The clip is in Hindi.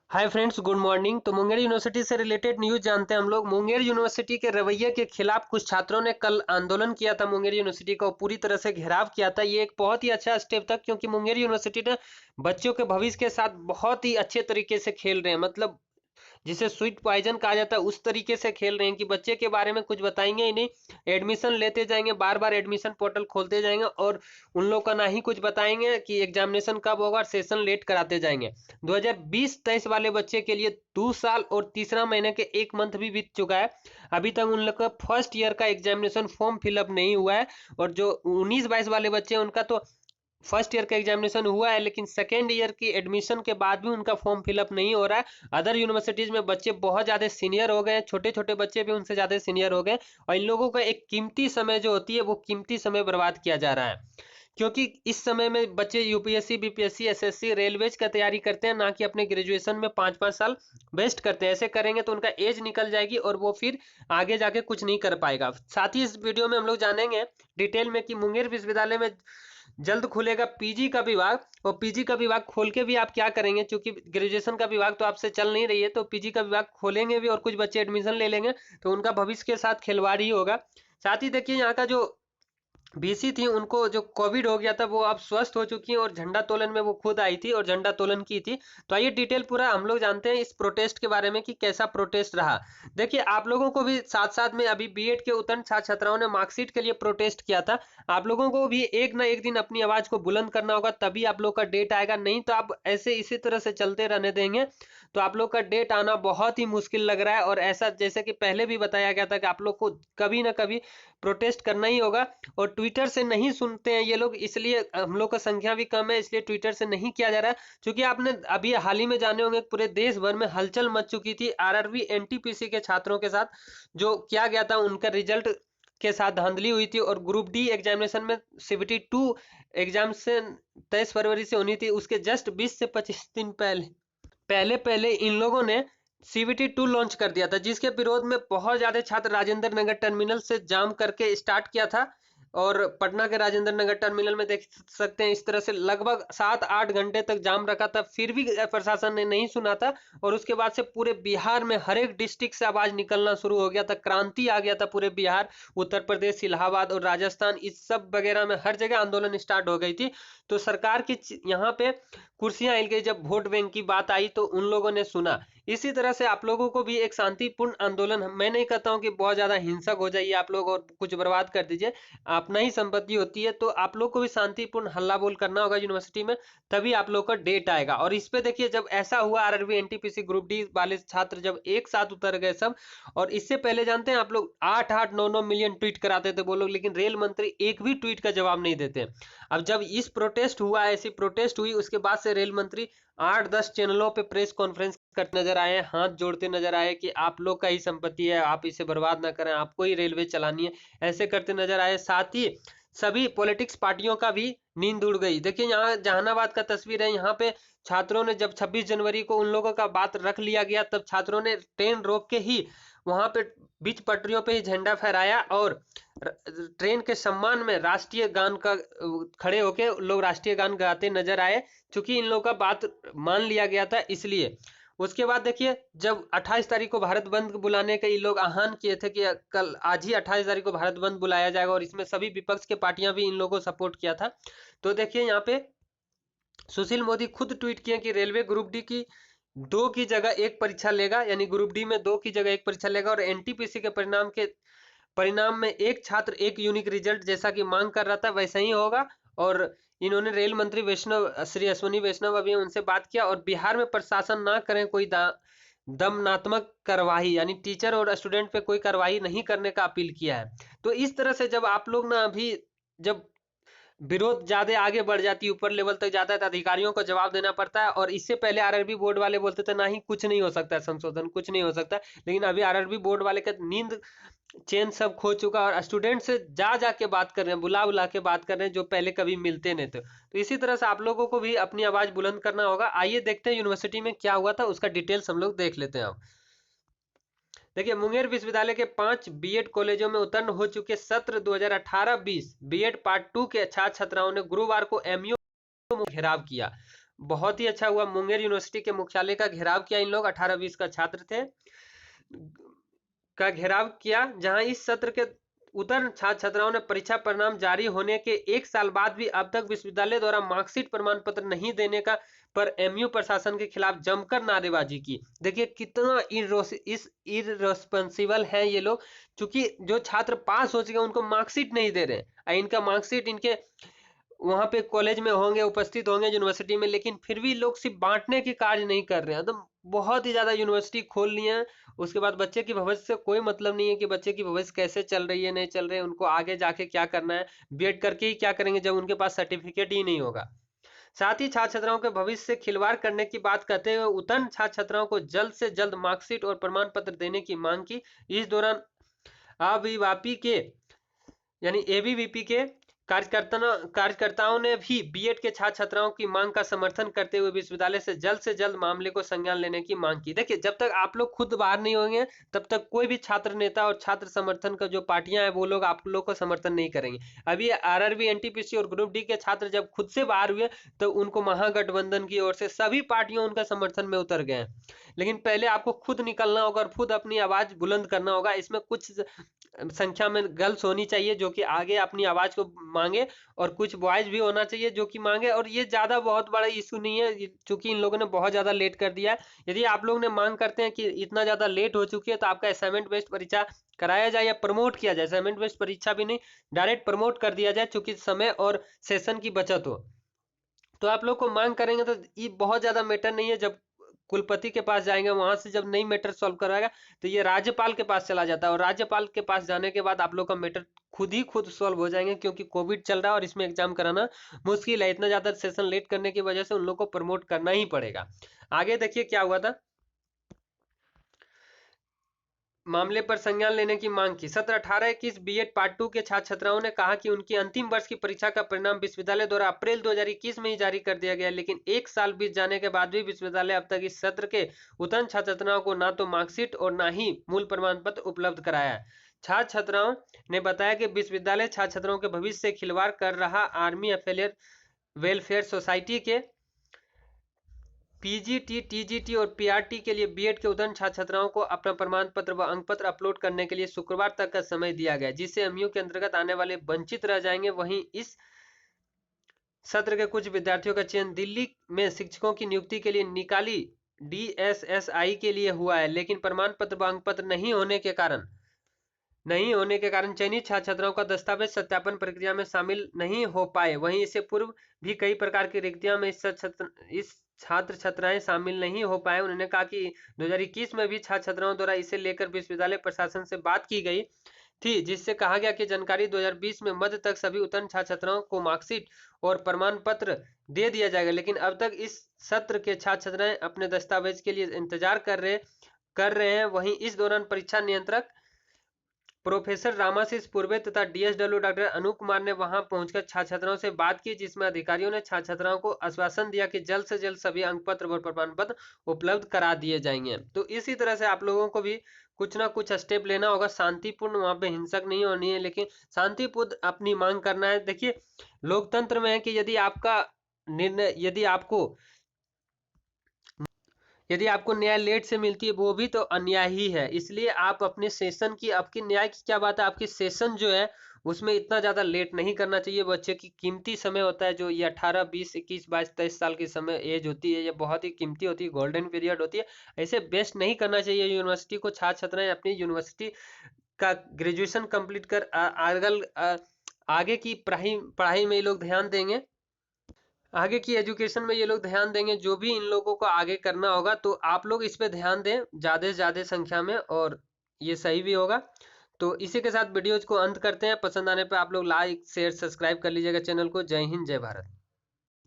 Hi friends, good morning. तो मुंगेर यूनिवर्सिटी से रिलेटेड न्यूज जानते हैं हम लोग। मुंगेर यूनिवर्सिटी के रवैये के खिलाफ कुछ छात्रों ने कल आंदोलन किया था। मुंगेर यूनिवर्सिटी को पूरी तरह से घेराव किया था। ये एक बहुत ही अच्छा स्टेप था, क्योंकि मुंगेर यूनिवर्सिटी ने बच्चों के भविष्य के साथ बहुत ही अच्छे तरीके से खेल रहे हैं। मतलब जिसे स्वीट पॉइजन कहा जाता है, उस तरीके से खेल रहे हैं कि बच्चे के बारे में कुछ बताएंगे ही नहीं। एडमिशन लेते जाएंगे, बार बार एडमिशन पोर्टल खोलते जाएंगे और उन लोग का ना ही कुछ बताएंगे कि एग्जामिनेशन कब होगा और सेशन लेट कराते जाएंगे। 2020-23 वाले बच्चे के लिए 2 साल और तीसरा महीने के 1 मंथ भी बीत चुका है। अभी तक उन लोग का फर्स्ट ईयर का एग्जामिनेशन फॉर्म फिलअप नहीं हुआ है। और जो 19-22 वाले बच्चे हैं, उनका तो फर्स्ट ईयर का एग्जामिनेशन हुआ है, लेकिन सेकेंड ईयर की एडमिशन के बाद भी उनका फॉर्म फिलअप नहीं हो रहा है। अदर यूनिवर्सिटीज में बच्चे बहुत ज़्यादा सीनियर हो गए हैं, छोटे छोटे बच्चे भी उनसे ज़्यादा सीनियर हो गए, और इन लोगों का एक कीमती समय जो होती है, वो कीमती समय बर्बाद किया जा रहा है। क्योंकि इस समय में बच्चे यूपीएससी, बीपीएससी, एसएससी, रेलवेज का तैयारी करते हैं, ना कि अपने ग्रेजुएशन में 5-5 साल वेस्ट करते हैं। ऐसे करेंगे तो उनका एज निकल जाएगी और वो फिर आगे जाके कुछ नहीं कर पाएगा। साथ ही इस वीडियो में हम लोग जानेंगे डिटेल में कि मुंगेर विश्वविद्यालय में जल्द खुलेगा पीजी का विभाग, और पीजी का विभाग खोल के भी आप क्या करेंगे, क्योंकि ग्रेजुएशन का विभाग तो आपसे चल नहीं रही है, तो पीजी का विभाग खोलेंगे भी और कुछ बच्चे एडमिशन ले लेंगे, तो उनका भविष्य के साथ खिलवाड़ ही होगा। साथ ही देखिए, यहाँ का जो बीसी थी, उनको जो कोविड हो गया था, वो अब स्वस्थ हो चुकी है और झंडा तोलन में वो खुद आई थी और झंडा तोलन की थी। तो आइए डिटेल पूरा हम लोग जानते हैं इस प्रोटेस्ट के बारे में कि कैसा प्रोटेस्ट रहा। देखिए, आप लोगों को भी साथ साथ में अभी बीएड के उत्तीर्ण छात्र छात्राओं ने मार्कशीट के लिए प्रोटेस्ट किया था। आप लोगों को भी एक ना एक दिन अपनी आवाज को बुलंद करना होगा, तभी आप लोग का डेट आएगा। नहीं तो आप ऐसे इसी तरह से चलते रहने देंगे तो आप लोग का डेट आना बहुत ही मुश्किल लग रहा है। और ऐसा जैसे कि पहले भी बताया गया था कि आप लोग को कभी ना कभी प्रोटेस्ट करना ही होगा। और ट्विटर से नहीं सुनते हैं ये लोग, इसलिए हम लोग का संख्या भी कम है, इसलिए ट्विटर से नहीं किया जा रहा है। क्योंकि आपने अभी हाल ही में जाने होंगे, पूरे देश भर में हलचल मच चुकी थी आरआरबी एनटीपीसी के छात्रों के साथ। जो किया गया था, उनका रिजल्ट के साथ धांधली हुई थी, और ग्रुप डी एग्जामिनेशन में सीबीटी 2 एग्जामिनेशन 23 फरवरी से होनी थी, उसके जस्ट 20 से 25 दिन पहले पहले पहले इन लोगों ने सीवीटी 2 लॉन्च कर दिया था, जिसके विरोध में बहुत ज्यादा छात्र राजेंद्र नगर टर्मिनल से जाम करके स्टार्ट किया था। और पटना के राजेंद्र नगर टर्मिनल में देख सकते हैं, इस तरह से लगभग 7-8 घंटे तक जाम रखा था, फिर भी प्रशासन ने नहीं सुना था। और उसके बाद से पूरे बिहार में हर एक डिस्ट्रिक्ट से आवाज निकलना शुरू हो गया था, क्रांति आ गया था पूरे बिहार, उत्तर प्रदेश, इलाहाबाद और राजस्थान, इस सब वगैरह में हर जगह आंदोलन स्टार्ट हो गई थी। तो सरकार की यहाँ पे कुर्सियां हिल गई। जब वोट बैंक की बात आई तो उन लोगों ने सुना। इसी तरह से आप लोगों को भी एक शांतिपूर्ण आंदोलन, मैं नहीं कहता हूं कि बहुत ज्यादा हिंसक हो जाइए आप लोग और कुछ बर्बाद कर दीजिए, अपना ही संपत्ति होती है, तो आप लोग को भी शांतिपूर्ण हल्ला बोल करना होगा यूनिवर्सिटी में, तभी आप लोग का डेट आएगा। और इस पे देखिए, जब ऐसा हुआ, आरआरबी एनटीपीसी ग्रुप डी वाले छात्र जब एक साथ उतर गए सब, और इससे पहले जानते हैं आप लोग 8-8 9-9 मिलियन ट्वीट कराते थे वो लोग, लेकिन रेल मंत्री एक भी ट्वीट का जवाब नहीं देते। अब जब इस प्रोटेस्ट हुआ, ऐसी प्रोटेस्ट हुई, उसके बाद से रेल मंत्री 8-10 चैनलों पे प्रेस कॉन्फ्रेंस करते नजर आए, हाथ जोड़ते नजर आए कि आप लोग का ही संपत्ति है, आप इसे बर्बाद ना करें, आपको ही रेलवे चलानी है, ऐसे करते नजर आए। साथ ही सभी पॉलिटिक्स पार्टियों का भी नींद उड़ गई। देखिए, यहाँ जहानाबाद का तस्वीर है। यहाँ पे छात्रों ने जब 26 जनवरी को उन लोगों का बात रख लिया गया, तब छात्रों ने ट्रेन रोक के ही वहां पे बीच पटरियों पे ही झंडा फहराया, और ट्रेन के सम्मान में राष्ट्रीय गान का खड़े होके लोग राष्ट्रीय गान गाते नजर आए, क्योंकि इन लोगों का बात मान लिया गया था इसलिए। उसके बाद देखिए, जब 28 तारीख को भारत बंद बुलाने का ये लोग आह्वान किए थे कि कल आज ही 28 तारीख को भारत बंद बुलाया जाएगा, और इसमें सभी विपक्ष के पार्टियां भी इन लोगों को सपोर्ट किया था। तो देखिए, यहाँ पे सुशील मोदी खुद ट्वीट किए कि रेलवे ग्रुप डी की 2 की जगह 1 परीक्षा लेगा, यानी ग्रुप डी में 2 की जगह 1 परीक्षा लेगा, और एनटीपीसी के परिणाम में एक छात्र एक यूनिक रिजल्ट, जैसा कि मांग कर रहा था वैसा ही होगा। और इन्होंने रेल मंत्री वैष्णव श्री अश्विनी वैष्णव अभी उनसे बात किया, और बिहार में प्रशासन ना करें कोई दमनात्मक कार्रवाई, यानी टीचर और स्टूडेंट पे कोई कार्रवाई नहीं करने का अपील किया है। तो इस तरह से जब आप लोग ना अभी, जब विरोध ज्यादा आगे बढ़ जाती है, ऊपर लेवल तक जाता है, तो अधिकारियों को जवाब देना पड़ता है। और इससे पहले आरआरबी बोर्ड वाले बोलते थे, ना ही कुछ नहीं हो सकता है, संशोधन कुछ नहीं हो सकता, लेकिन अभी आरआरबी बोर्ड वाले का नींद चेन सब खो चुका, और स्टूडेंट से जा जा के बात कर रहे हैं, बुला बुला के बात कर रहे हैं, जो पहले कभी मिलते नहीं थे। तो इसी तरह से आप लोगों को भी अपनी आवाज बुलंद करना होगा। आइए देखते हैं यूनिवर्सिटी में क्या हुआ था, उसका डिटेल्स हम लोग देख लेते हैं अब। देखिए, मुंगेर विश्वविद्यालय के 5 बीएड कॉलेजों में उत्तीर्ण हो चुके सत्र 2018-20 बीएड पार्ट 2 के छात्र छात्राओं ने गुरुवार को एमयू में घेराव किया। बहुत ही अच्छा हुआ, मुंगेर यूनिवर्सिटी के मुख्यालय का घेराव किया इन लोग, 18-20 का छात्र थे का घेराव किया, जहां इस सत्र के उतर छात्र छात्राओं ने परीक्षा परिणाम जारी होने के 1 साल बाद भी अब तक विश्वविद्यालय द्वारा मार्कशीट प्रमाण पत्र नहीं देने का पर एमयू प्रशासन के खिलाफ जमकर नारेबाजी की। देखिए कितना इररेस्पॉन्सिबल है ये लोग, क्योंकि जो छात्र पास हो चुके उनको मार्कशीट नहीं दे रहे, इनका मार्कशीट इनके वहां पे कॉलेज में होंगे, उपस्थित होंगे यूनिवर्सिटी में, लेकिन फिर भी लोग सिर्फ बांटने के कार्य नहीं कर रहे हैं। तो बहुत ही ज्यादा यूनिवर्सिटी खोल लिए हैं, उसके बाद बच्चे की भविष्य से कोई मतलब नहीं है कि बच्चे की भविष्य कैसे चल रही है नहीं चल रही है, उनको आगे जाके क्या करना है, बीएड करके ही क्या करेंगे जब उनके पास सर्टिफिकेट ही नहीं होगा। साथ ही छात्र छात्राओं के भविष्य से खिलवाड़ करने की बात करते हुए उतन छात्र छात्राओं को जल्द से जल्द मार्कशीट और प्रमाण पत्र देने की मांग की। इस दौरान अभिभापी के यानी एबीवीपी के कार्यकर्ताओं ने भी बीएड के छात्र छात्राओं की मांग का समर्थन करते हुए विश्वविद्यालय से जल्द मामले को संज्ञान लेने की मांग की। देखिए जब तक आप लोग खुद बाहर नहीं होंगे तब तक कोई भी छात्र नेता और छात्र समर्थन का जो पार्टियां हैं वो लोग आप लोग को समर्थन नहीं करेंगे। अभी आरआरबी, एनटीपीसी और ग्रुप डी के छात्र जब खुद से बाहर हुए तो उनको महागठबंधन की ओर से सभी पार्टियां उनका समर्थन में उतर गए हैं, लेकिन पहले आपको खुद निकलना होगा और खुद अपनी आवाज बुलंद करना होगा। इसमें कुछ संख्या में गर्ल्स होनी चाहिए जो कि आगे अपनी आवाज को मांगे, और कुछ बॉयज भी होना चाहिए जो कि मांगे, और ये ज्यादा बहुत बड़ा इशू नहीं है क्योंकि इन लोगों ने बहुत ज्यादा लेट कर दिया है। यदि आप लोग ने मांग करते हैं कि इतना ज्यादा लेट हो चुकी है तो आपका असाइनमेंट बेस्ड परीक्षा कराया जाए या प्रमोट किया जाए, असाइनमेंट बेस्ड परीक्षा भी नहीं, डायरेक्ट प्रमोट कर दिया जाए, चूंकि समय और सेशन की बचत हो। तो आप लोग को मांग करेंगे तो ये बहुत ज्यादा मैटर नहीं है। जब कुलपति के पास जाएंगे वहां से जब नहीं मैटर सॉल्व कराएगा तो ये राज्यपाल के पास चला जाता है, और राज्यपाल के पास जाने के बाद आप लोग का मैटर खुद सॉल्व हो जाएंगे, क्योंकि कोविड चल रहा है और इसमें एग्जाम कराना मुश्किल है। इतना ज्यादा सेशन लेट करने की वजह से उन लोग को प्रमोट करना ही पड़ेगा। आगे देखिए क्या हुआ था। मामले पर संज्ञान लेने की मांग की। सत्र 18-21 बीएड पार्ट 2 के छात्र छात्राओं ने कहा कि उनकी अंतिम वर्ष की परीक्षा का परिणाम विश्वविद्यालय द्वारा अप्रैल 2021 में ही जारी कर दिया गया, लेकिन 1 साल बीत जाने के बाद भी विश्वविद्यालय अब तक इस सत्र के उतन छात्र छात्राओं को ना तो मार्कशीट और ना ही मूल प्रमाण पत्र उपलब्ध कराया है। छात्र छात्राओं ने बताया कि विश्वविद्यालय छात्र छात्राओं के भविष्य से खिलवाड़ कर रहा आर्मी अफेलियर वेलफेयर सोसाइटी के पीजीटी, टीजीटी और पीआरटी के लिए बीएड के उदंड छात्र छात्राओं को अपना प्रमाण पत्र व अंक पत्र अपलोड करने के लिए शुक्रवार तक का समय दिया गया, जिससे एमयू के अंतर्गत आने वाले वंचित रह जाएंगे। वहीं इस सत्र के कुछ विद्यार्थियों का चयन दिल्ली में शिक्षकों की नियुक्ति के लिए निकाली डीएसएसआई के लिए हुआ है, लेकिन प्रमाण पत्र व अंक पत्र नहीं होने के कारण चयनित छात्र छात्राओं का दस्तावेज सत्यापन प्रक्रिया में शामिल नहीं हो पाए। वहीं इससे पूर्व भी कई प्रकार की रिक्तियां में इस छात्र छात्राएं शामिल नहीं हो पाए। उन्होंने कहा कि 2021 में भी छात्र छात्राओं द्वारा इसे लेकर विश्वविद्यालय प्रशासन से बात की गई थी, जिससे कहा गया कि जानकारी 2020 में मध्य तक सभी उत्तीर्ण छात्र छात्राओं को मार्कशीट और प्रमाण पत्र दे दिया जाएगा, लेकिन अब तक इस सत्र के छात्र छात्राएं अपने दस्तावेज के लिए इंतजार कर रहे हैं। वहीं इस दौरान परीक्षा नियंत्रक प्रोफेसर रामाशीष पूर्वे तथा डीएसडब्ल्यू डॉक्टर अनूप कुमार ने वहां पहुंचकर छात्र छात्राओं से बात की, जिसमें अधिकारियों ने छात्र छात्राओं को आश्वासन दिया कि जल्द से जल्द सभी अंक पत्र व प्रमाण पत्र उपलब्ध करा दिए जाएंगे। तो इसी तरह से आप लोगों को भी कुछ ना कुछ स्टेप लेना होगा, शांतिपूर्ण, वहां पे हिंसक नहीं होनी है, लेकिन शांतिपूर्ण अपनी मांग करना है। देखिए लोकतंत्र में है कि यदि आपका निर्णय यदि आपको न्याय लेट से मिलती है वो भी तो अन्याय ही है। इसलिए आप अपने सेशन की, आपकी न्याय की क्या बात है, आपकी सेशन जो है उसमें इतना ज़्यादा लेट नहीं करना चाहिए। बच्चे की कीमती समय होता है जो ये 18, 20, 21, 22, 23 साल की समय एज होती है, ये बहुत ही कीमती होती है, गोल्डन पीरियड होती है। ऐसे वेस्ट नहीं करना चाहिए यूनिवर्सिटी को। छात्र छात्राएं अपनी यूनिवर्सिटी का ग्रेजुएशन कंप्लीट कर आगे की पढ़ाई में ये लोग ध्यान देंगे, आगे की एजुकेशन में ये लोग ध्यान देंगे। जो भी इन लोगों को आगे करना होगा तो आप लोग इस पे ध्यान दें ज़्यादा से ज़्यादा संख्या में, और ये सही भी होगा। तो इसी के साथ वीडियोज को अंत करते हैं। पसंद आने पे आप लोग लाइक, शेयर, सब्सक्राइब कर लीजिएगा चैनल को। जय हिंद, जय भारत।